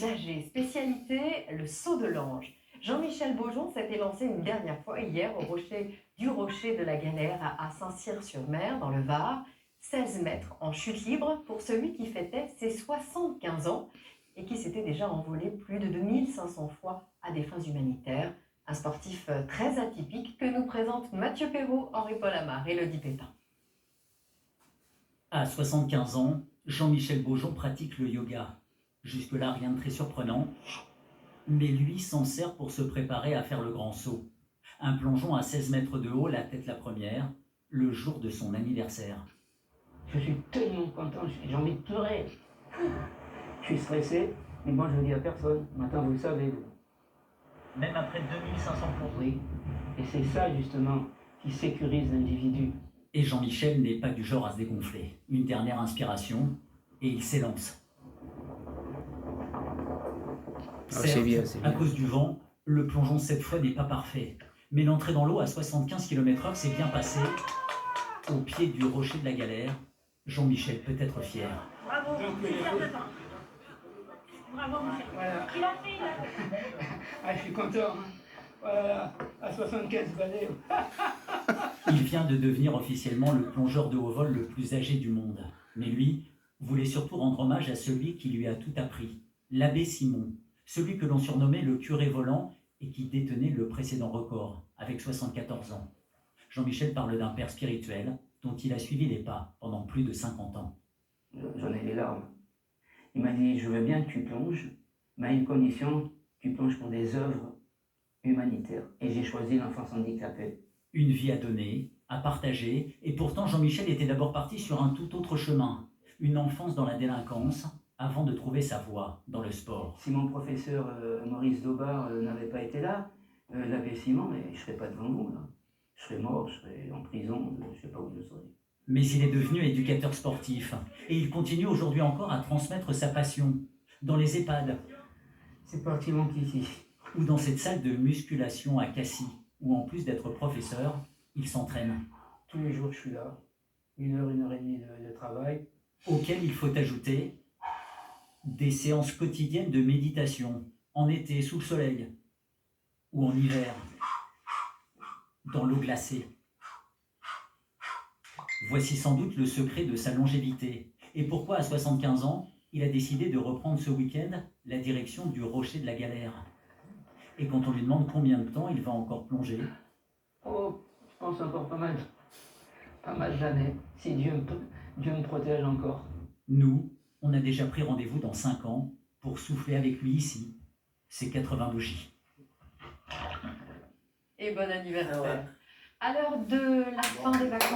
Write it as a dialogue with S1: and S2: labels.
S1: plus âgés. Spécialité, le saut de l'ange. Jean-Michel Beaujon s'était lancé une dernière fois hier au rocher de la Galère à Saint-Cyr-sur-Mer, dans le Var. 16 mètres en chute libre pour celui qui fêtait ses 75 ans et qui s'était déjà envolé plus de 2500 fois à des fins humanitaires. Un sportif très atypique que nous présentent Mathieu Perrault, Henri-Paul Amar et Elodie Pépin.
S2: À 75 ans, Jean-Michel Beaujon pratique le yoga. Jusque-là, rien de très surprenant. Mais lui s'en sert pour se préparer à faire le grand saut. Un plongeon à 16 mètres de haut, la tête la première, le jour de son anniversaire.
S3: Je suis tellement content, j'ai envie de pleurer. Je suis stressé, mais moi je le dis à personne. Maintenant vous le savez, vous.
S2: Même après 2500 plongeons.
S3: Oui. Et c'est ça justement qui sécurise l'individu.
S2: Et Jean-Michel n'est pas du genre à se dégonfler. Une dernière inspiration, et il s'élance. Certes,
S4: bien.
S2: à cause du vent, le plongeon cette fois n'est pas parfait. Mais l'entrée dans l'eau à 75 km/h s'est bien passée. Au pied du rocher de la Galère, Jean-Michel peut être fier.
S5: Bravo, super de temps. Bravo, Michel.
S3: Voilà.
S5: Il a fait, là.
S3: Ah, je suis content. Hein. Voilà, à 75 balais.
S2: Il vient de devenir officiellement le plongeur de haut vol le plus âgé du monde. Mais lui voulait surtout rendre hommage à celui qui lui a tout appris, l'abbé Simon, celui que l'on surnommait le curé volant et qui détenait le précédent record, avec 74 ans. Jean-Michel parle d'un père spirituel dont il a suivi les pas pendant plus de 50 ans.
S3: J'en ai les larmes. Il m'a dit, je veux bien que tu plonges, mais à une condition, tu plonges pour des œuvres humanitaires. Et j'ai choisi l'enfance handicapée.
S2: Une vie à donner, à partager, et pourtant Jean-Michel était d'abord parti sur un tout autre chemin, une enfance dans la délinquance, avant de trouver sa voie dans le sport.
S3: Si mon professeur Maurice Daubard n'avait pas été là, l'abbé Simon, mais je ne serais pas devant vous, là. Je serais mort, je serais en prison, je ne sais pas où je serais.
S2: Mais il est devenu éducateur sportif, et il continue aujourd'hui encore à transmettre sa passion, dans les EHPAD,
S3: C'est parti mon kiki.
S2: ou dans cette salle de musculation à Cassis, où en plus d'être professeur, il s'entraîne,
S3: Tous les jours, je suis là. 1 heure et demie de travail.
S2: auquel il faut ajouter des séances quotidiennes de méditation, en été, sous le soleil, ou en hiver, dans l'eau glacée. Voici sans doute le secret de sa longévité, et pourquoi à 75 ans, il a décidé de reprendre ce week-end la direction du rocher de la Galère. Et quand on lui demande combien de temps il va encore plonger,
S3: Oh, je pense encore pas mal d'années. Si Dieu me protège encore.
S2: nous, on a déjà pris rendez-vous dans 5 ans pour souffler avec lui ici, ses 80 bougies.
S1: Et bon anniversaire.
S3: Ah ouais.
S1: À l'heure de la fin des vacances.